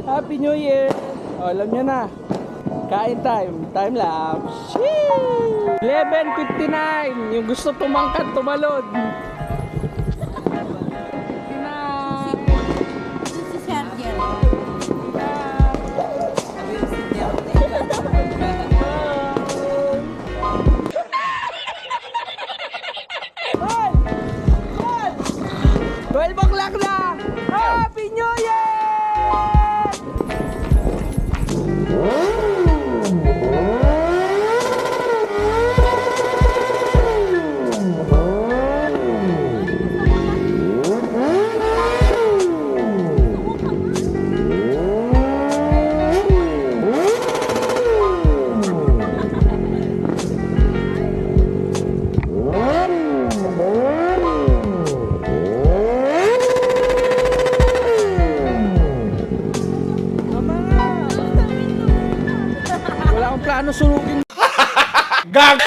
Happy New Year! O, alam nyo na. Kain time. Time lapse. 11:59. Yung gusto tumangkat, tumalon. Si Sergio. Hoy! 12 o'clock na! Happy New Year! Wala akong plano sunugin. Gag!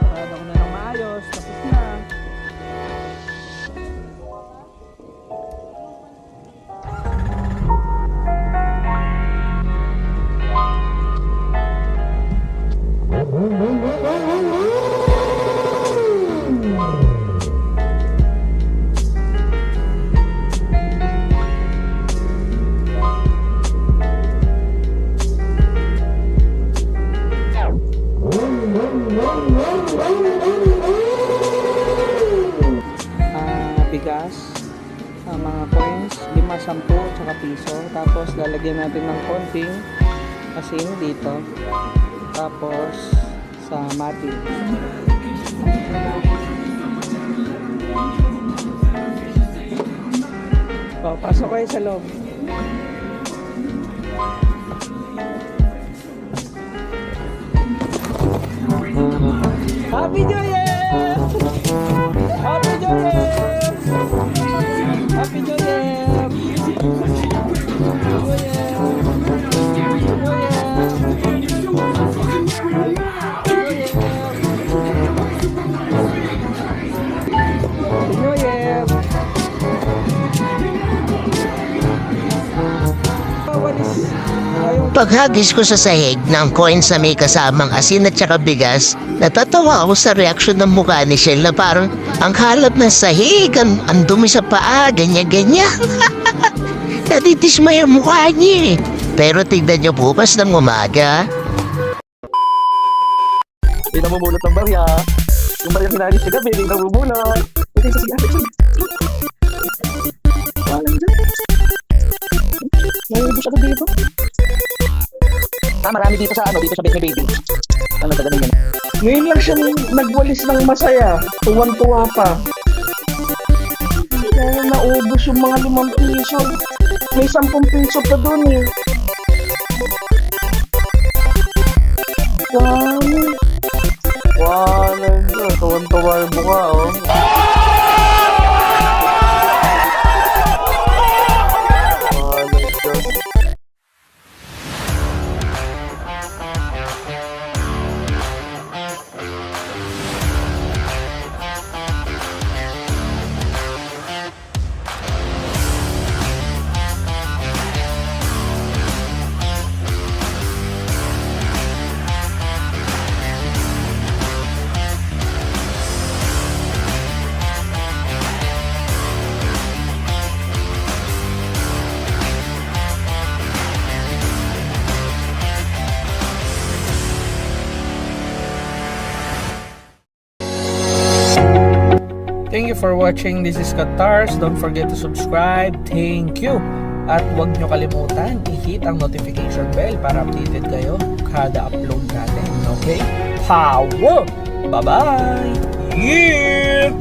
Sarado ko na ng maayos. Tapos na. Bigas, mga coins, 5, 10, tsaka piso. Tapos lalagyan natin ng konting asin dito. Tapos sa mati. O, pasok kayo sa loob. Happy New Year! Happy New Year! Happy New Year! New Year! Paghagis ko sa sahig ng coins na may kasamang asin at saka bigas, natatawa ako sa reaksyon ng mukha ni Shell na parang ang halap ng sahig, ang dumi sa paa, ganyan-ganyan. Natitismay ang mukha niya eh. Pero tignan niyo bukas ng umaga. Hindi namumulot ng barya. Yung barya pinalis sa gabi, hindi namumulot. Okay, sige, sige. Walang dyan. Naiubos ako dito. Marami dito sa dito sa Baby. Ano ba ganun yan? Ngayon lang siya nagwalis ng masaya. Tuwan-tuwa pa. Kaya naubos yung mga 5 piso. May 10 piso pa doon eh. Wow. Wow, tuwan-tuwa yung mukha oh. Thank you for watching. This is Katars. Don't forget to subscribe. Thank you. At huwag nyo kalimutan, i-hit ang notification bell para updated kayo kada upload natin. Okay? Power! Bye-bye! Yeah!